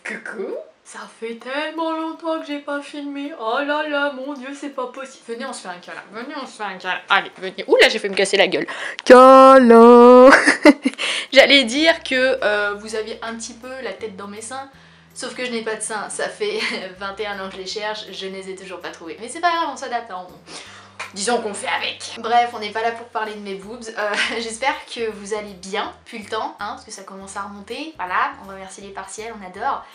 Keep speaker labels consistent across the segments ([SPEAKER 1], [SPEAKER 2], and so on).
[SPEAKER 1] Coucou. Ça fait tellement longtemps que j'ai pas filmé. Oh là là, mon dieu, c'est pas possible. Venez, on se fait un câlin. Venez, on se fait un câlin. Allez, venez. Ouh là, j'ai fait me casser la gueule. Câlin. J'allais dire que vous aviez un petit peu la tête dans mes seins. Sauf que je n'ai pas de seins. Ça fait 21 ans que je les cherche. Je ne les ai toujours pas trouvés. Mais c'est pas grave, on s'adapte. Hein. Disons qu'on fait avec. Bref, on n'est pas là pour parler de mes boobs. J'espère que vous allez bien, depuis le temps, hein, parce que ça commence à remonter. Voilà, on remercie les partiels, on adore.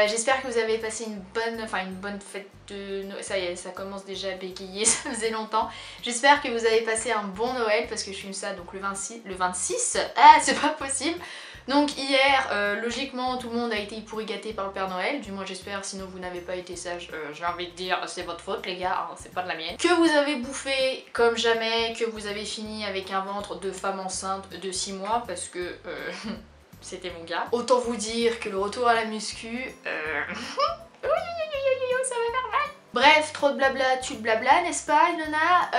[SPEAKER 1] J'espère que vous avez passé une bonne fête de Noël. Ça y est, ça commence déjà à bégayer, ça faisait longtemps. J'espère que vous avez passé un bon Noël, parce que je filme ça donc le 26. Ah, c'est pas possible. Donc hier, logiquement, tout le monde a été pourri gâté par le Père Noël, du moins j'espère, sinon vous n'avez pas été sage, j'ai envie de dire c'est votre faute les gars, hein, c'est pas de la mienne. Que vous avez bouffé comme jamais, que vous avez fini avec un ventre de femme enceinte de 6 mois, parce que c'était mon gars. Autant vous dire que le retour à la muscu, ça va faire mal. Bref, trop de blabla, tu de blabla, n'est-ce pas, Nona?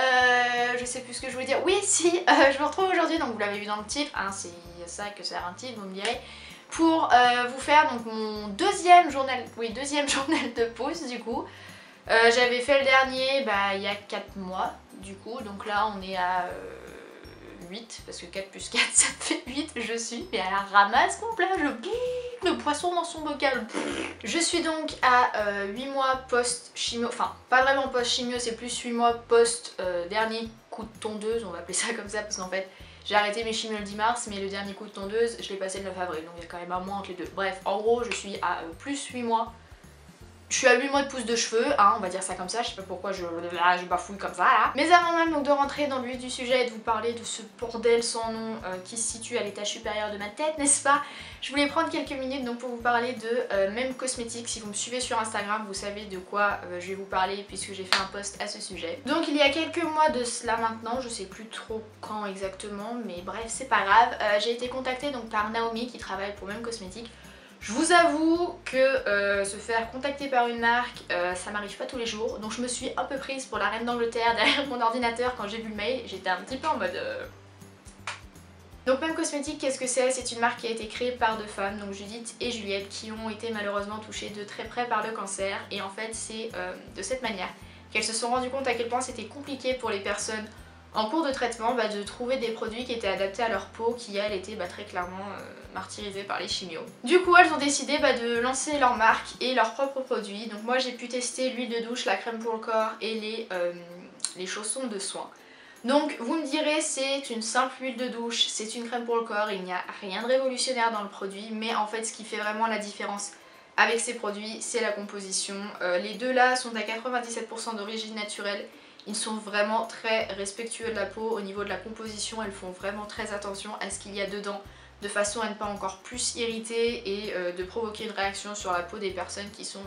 [SPEAKER 1] Je sais plus ce que je voulais dire. Oui, si, je me retrouve aujourd'hui, donc vous l'avez vu dans le titre, hein, c'est ça que sert un titre, vous me direz, pour vous faire donc mon deuxième journal de pouce du coup. J'avais fait le dernier il y a 4 mois du coup, donc là on est à 8, parce que 4 plus 4 ça fait 8, je suis mais à la ramasse complète, le poisson dans son bocal. Je suis donc à 8 mois post-chimio, enfin pas vraiment post-chimio, c'est plus 8 mois post-dernier coup de tondeuse, on va appeler ça comme ça, parce qu'en fait j'ai arrêté mes chimios le 10 mars, mais le dernier coup de tondeuse je l'ai passé le 9 avril, donc il y a quand même un mois entre les deux. Bref, en gros je suis à plus 8 mois. Je suis à 8 mois de pouce de cheveux, hein, on va dire ça comme ça, je sais pas pourquoi je bafouille comme ça là. Mais avant même donc de rentrer dans le vif du sujet et de vous parler de ce bordel sans nom qui se situe à l'étage supérieur de ma tête, n'est-ce pas? Je voulais prendre quelques minutes donc pour vous parler de Même Cosmétique. Si vous me suivez sur Instagram, vous savez de quoi je vais vous parler puisque j'ai fait un post à ce sujet. Donc il y a quelques mois de cela maintenant, je sais plus trop quand exactement, mais bref c'est pas grave, j'ai été contactée donc par Naomi qui travaille pour Même Cosmétique. Je vous avoue que se faire contacter par une marque, ça m'arrive pas tous les jours, donc je me suis un peu prise pour la reine d'Angleterre derrière mon ordinateur quand j'ai vu le mail, j'étais un petit peu en mode... Donc Même Cosmétique, qu'est-ce que c'est? C'est une marque qui a été créée par deux femmes, donc Judith et Juliette, qui ont été malheureusement touchées de très près par le cancer, et en fait c'est de cette manière qu'elles se sont rendues compte à quel point c'était compliqué pour les personnes en cours de traitement de trouver des produits qui étaient adaptés à leur peau qui elle était très clairement martyrisée par les chimios. Du coup elles ont décidé de lancer leur marque et leurs propres produits. Donc moi j'ai pu tester l'huile de douche, la crème pour le corps et les chaussons de soins. Donc vous me direz c'est une simple huile de douche, c'est une crème pour le corps, il n'y a rien de révolutionnaire dans le produit, mais en fait ce qui fait vraiment la différence avec ces produits c'est la composition. Les deux là sont à 97% d'origine naturelle. Ils sont vraiment très respectueux de la peau au niveau de la composition, elles font vraiment très attention à ce qu'il y a dedans de façon à ne pas encore plus irriter et de provoquer une réaction sur la peau des personnes qui sont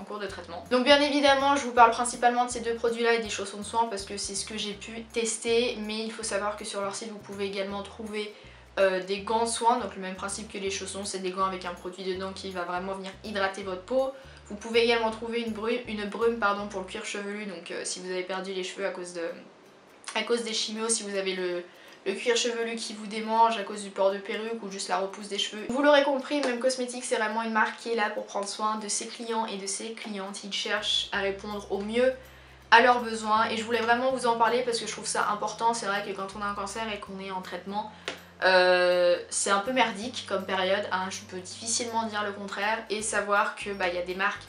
[SPEAKER 1] en cours de traitement. Donc bien évidemment je vous parle principalement de ces deux produits là et des chaussons de soins parce que c'est ce que j'ai pu tester, mais il faut savoir que sur leur site vous pouvez également trouver des gants de soins, donc le même principe que les chaussons, c'est des gants avec un produit dedans qui va vraiment venir hydrater votre peau. Vous pouvez également trouver une brume pour le cuir chevelu, donc si vous avez perdu les cheveux à cause des chimios, si vous avez le cuir chevelu qui vous démange à cause du port de perruque ou juste la repousse des cheveux. Vous l'aurez compris, Même Cosmétique c'est vraiment une marque qui est là pour prendre soin de ses clients et de ses clientes. Ils cherchent à répondre au mieux à leurs besoins et je voulais vraiment vous en parler parce que je trouve ça important. C'est vrai que quand on a un cancer et qu'on est en traitement, c'est un peu merdique comme période, hein, je peux difficilement dire le contraire, et savoir que y a des marques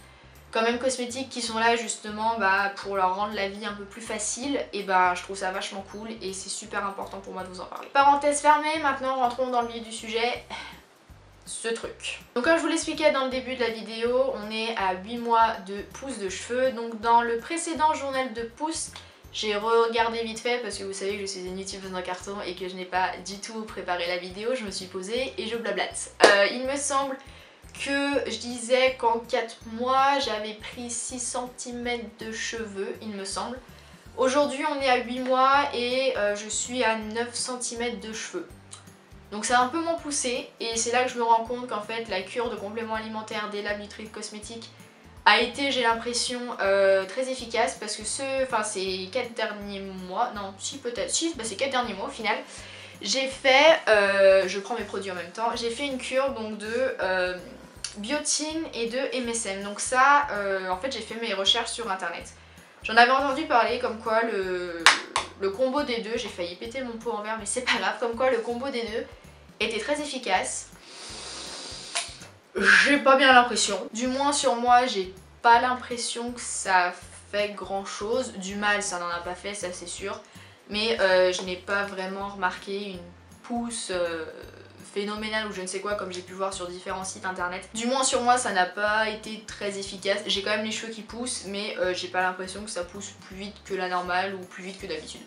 [SPEAKER 1] comme Même Cosmétique qui sont là justement pour leur rendre la vie un peu plus facile, et je trouve ça vachement cool et c'est super important pour moi de vous en parler. Parenthèse fermée, maintenant rentrons dans le vif du sujet. Ce truc. Donc comme je vous l'expliquais dans le début de la vidéo, on est à 8 mois de pouce de cheveux. Donc dans le précédent journal de pouce, j'ai regardé vite fait parce que vous savez que je suis une youtubeuse en carton et que je n'ai pas du tout préparé la vidéo, je me suis posée et je blablate. Il me semble que je disais qu'en 4 mois j'avais pris 6 cm de cheveux, il me semble. Aujourd'hui on est à 8 mois et je suis à 9 cm de cheveux. Donc c'est un peu moins poussé et c'est là que je me rends compte qu'en fait la cure de compléments alimentaires des Lab Nutri Cosmétiques a été, j'ai l'impression, très efficace parce que ces 4 derniers mois, non si peut-être, si c'est 4 derniers mois au final, j'ai fait, je prends mes produits en même temps, j'ai fait une cure donc de Biotine et de MSM. Donc ça, en fait j'ai fait mes recherches sur internet. J'en avais entendu parler comme quoi le combo des deux, j'ai failli péter mon pot en verre mais c'est pas grave, comme quoi le combo des deux était très efficace. J'ai pas bien l'impression. Du moins sur moi, j'ai pas l'impression que ça fait grand chose. Du mal, ça n'en a pas fait, ça c'est sûr. Mais je n'ai pas vraiment remarqué une pousse phénoménale ou je ne sais quoi comme j'ai pu voir sur différents sites internet. Du moins sur moi, ça n'a pas été très efficace. J'ai quand même les cheveux qui poussent, mais j'ai pas l'impression que ça pousse plus vite que la normale ou plus vite que d'habitude.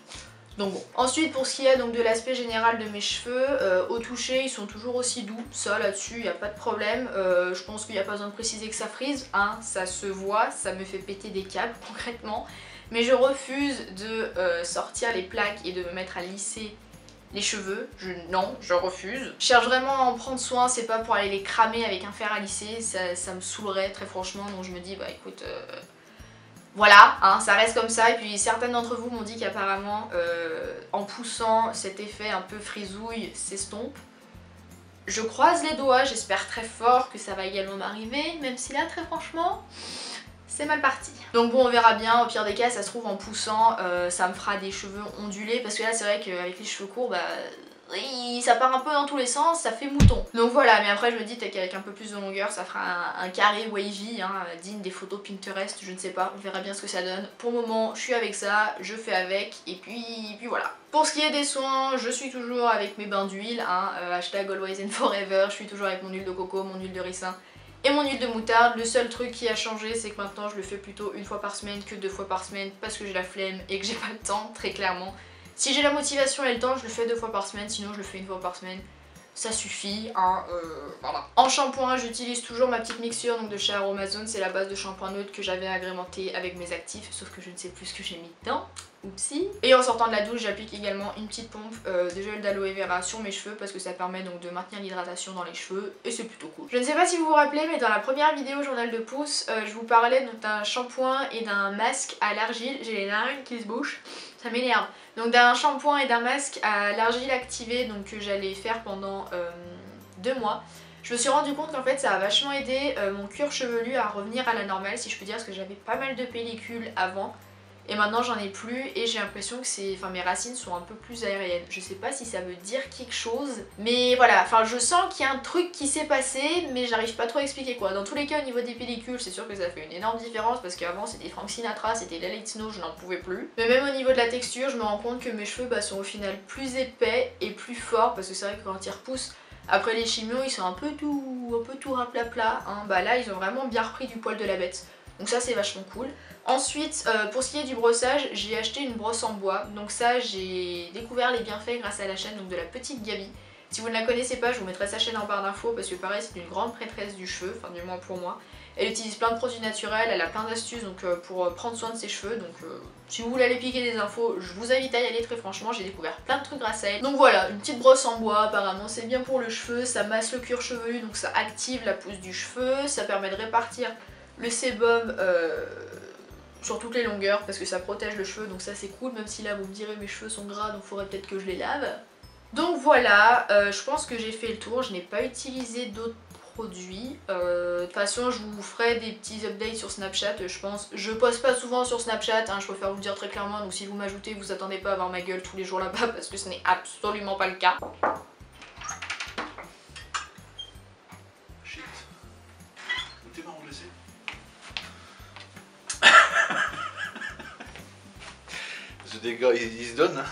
[SPEAKER 1] Donc bon. Ensuite pour ce qui est donc de l'aspect général de mes cheveux, au toucher ils sont toujours aussi doux, ça là-dessus il n'y a pas de problème. Je pense qu'il n'y a pas besoin de préciser que ça frise, hein, ça se voit, ça me fait péter des câbles concrètement. Mais je refuse de sortir les plaques et de me mettre à lisser les cheveux, non, je refuse. Je cherche vraiment à en prendre soin, c'est pas pour aller les cramer avec un fer à lisser, ça me saoulerait très franchement, donc je me dis bah écoute... Voilà, hein, ça reste comme ça et puis certaines d'entre vous m'ont dit qu'apparemment en poussant cet effet un peu frisouille s'estompe. Je croise les doigts, j'espère très fort que ça va également m'arriver, même si là très franchement c'est mal parti. Donc bon on verra bien, au pire des cas ça se trouve en poussant ça me fera des cheveux ondulés parce que là c'est vrai qu'avec les cheveux courts bah... ça part un peu dans tous les sens, ça fait mouton. Donc voilà, mais après je me dis peut-être qu'avec un peu plus de longueur ça fera un carré wavy, hein, digne des photos Pinterest, je ne sais pas, on verra bien ce que ça donne. Pour le moment je suis avec ça, je fais avec et puis voilà. Pour ce qui est des soins, je suis toujours avec mes bains d'huile, hein, hashtag always and forever, je suis toujours avec mon huile de coco, mon huile de ricin et mon huile de moutarde. Le seul truc qui a changé c'est que maintenant je le fais plutôt une fois par semaine que 2 fois par semaine parce que j'ai la flemme et que j'ai pas le temps, très clairement. Si j'ai la motivation et le temps, je le fais 2 fois par semaine, sinon je le fais 1 fois par semaine. Ça suffit, hein, voilà. En shampoing, j'utilise toujours ma petite mixture donc de chez Aromazone, c'est la base de shampoing neutre que j'avais agrémenté avec mes actifs, sauf que je ne sais plus ce que j'ai mis dedans. Oupsie. Et en sortant de la douche, j'applique également une petite pompe de gel d'aloe vera sur mes cheveux parce que ça permet donc de maintenir l'hydratation dans les cheveux et c'est plutôt cool. Je ne sais pas si vous vous rappelez, mais dans la première vidéo journal de pouce, je vous parlais d'un shampoing et d'un masque à l'argile. J'ai les narines qui se bouchent, ça m'énerve. Donc d'un shampoing et d'un masque à l'argile activée donc que j'allais faire pendant 2 mois. Je me suis rendu compte qu'en fait ça a vachement aidé mon cuir chevelu à revenir à la normale si je peux dire, parce que j'avais pas mal de pellicules avant. Et maintenant j'en ai plus et j'ai l'impression que mes racines sont un peu plus aériennes. Je sais pas si ça veut dire quelque chose, mais voilà, enfin je sens qu'il y a un truc qui s'est passé mais j'arrive pas trop à expliquer quoi. Dans tous les cas au niveau des pellicules c'est sûr que ça fait une énorme différence parce qu'avant c'était Frank Sinatra, c'était Let It Snow, je n'en pouvais plus. Mais même au niveau de la texture je me rends compte que mes cheveux sont au final plus épais et plus forts parce que c'est vrai que quand ils repoussent après les chimios ils sont un peu tout raplapla, hein. Bah là ils ont vraiment bien repris du poil de la bête. Donc ça c'est vachement cool. Ensuite pour ce qui est du brossage, j'ai acheté une brosse en bois. Donc ça j'ai découvert les bienfaits grâce à la chaîne donc de la petite Gabi. Si vous ne la connaissez pas je vous mettrai sa chaîne en barre d'infos parce que pareil c'est une grande prêtresse du cheveu, enfin du moins pour moi. Elle utilise plein de produits naturels, elle a plein d'astuces donc pour prendre soin de ses cheveux. Donc si vous voulez aller piquer des infos, je vous invite à y aller très franchement, j'ai découvert plein de trucs grâce à elle. Donc voilà, une petite brosse en bois apparemment c'est bien pour le cheveu, ça masse le cuir chevelu donc ça active la pousse du cheveu, ça permet de répartir le sébum sur toutes les longueurs parce que ça protège le cheveu donc ça c'est cool, même si là vous me direz mes cheveux sont gras donc il faudrait peut-être que je les lave. Donc voilà, je pense que j'ai fait le tour, je n'ai pas utilisé d'autres produits. De toute façon je vous ferai des petits updates sur Snapchat je pense. Je poste pas souvent sur Snapchat, hein, je préfère vous le dire très clairement, donc si vous m'ajoutez vous attendez pas à voir ma gueule tous les jours là-bas parce que ce n'est absolument pas le cas.
[SPEAKER 2] Des gars ils se donnent.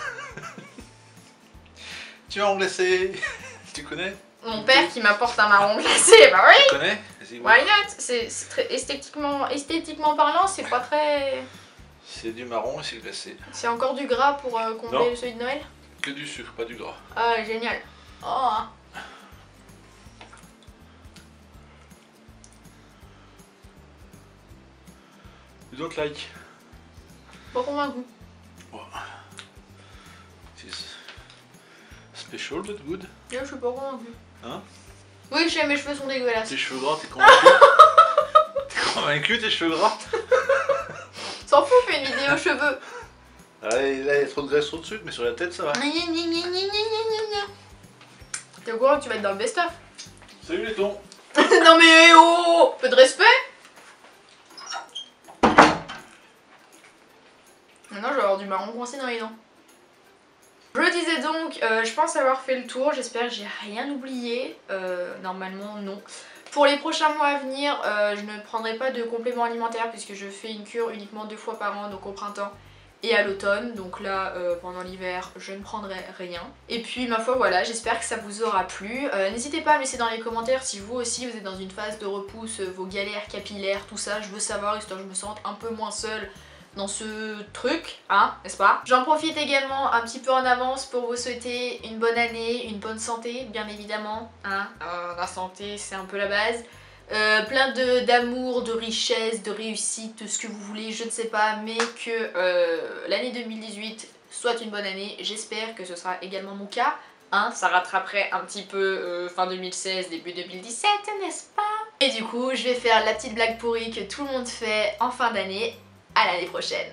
[SPEAKER 2] Tu vas en glacer. Tu connais?
[SPEAKER 1] Mon père qui m'apporte un marron glacé, bah oui.
[SPEAKER 2] Tu connais?
[SPEAKER 1] Why not? C'est très esthétiquement parlant, c'est pas très...
[SPEAKER 2] C'est du marron et c'est glacé.
[SPEAKER 1] C'est encore du gras pour combler celui de Noël?
[SPEAKER 2] Que du sucre, pas du gras.
[SPEAKER 1] Ah génial. Oh.
[SPEAKER 2] You don't like?
[SPEAKER 1] Pas convaincu.
[SPEAKER 2] Special but good.
[SPEAKER 1] Là je suis pas convaincue.
[SPEAKER 2] Hein?
[SPEAKER 1] Oui je sais, mes cheveux sont dégueulasses.
[SPEAKER 2] Tes cheveux gras, t'es convaincu? T'es convaincu tes cheveux gras?
[SPEAKER 1] S'en fout, fais une vidéo cheveux.
[SPEAKER 2] Allez, là il y a trop de graisse, trop de sucre, mais sur la tête ça va.
[SPEAKER 1] T'es au courant que tu vas être dans le best-of?
[SPEAKER 2] Salut les tons.
[SPEAKER 1] Non mais oh, peu de respect. Maintenant je vais avoir du marron coincé dans les dents. Je disais donc, je pense avoir fait le tour, j'espère que j'ai rien oublié, normalement non. Pour les prochains mois à venir, je ne prendrai pas de compléments alimentaires puisque je fais une cure uniquement 2 fois par an, donc au printemps et à l'automne. Donc là, pendant l'hiver, je ne prendrai rien. Et puis ma foi voilà, j'espère que ça vous aura plu. N'hésitez pas à me laisser dans les commentaires si vous aussi vous êtes dans une phase de repousse, vos galères capillaires, tout ça. Je veux savoir, histoire que je me sente un peu moins seule dans ce truc, hein, n'est-ce pas? J'en profite également un petit peu en avance pour vous souhaiter une bonne année, une bonne santé, bien évidemment, hein. La santé, c'est un peu la base. Plein d'amour, de richesse, de réussite, ce que vous voulez, je ne sais pas, mais que l'année 2018 soit une bonne année. J'espère que ce sera également mon cas, hein. Ça rattraperait un petit peu fin 2016, début 2017, n'est-ce pas? Et du coup, je vais faire la petite blague pourrie que tout le monde fait en fin d'année. À l'année prochaine.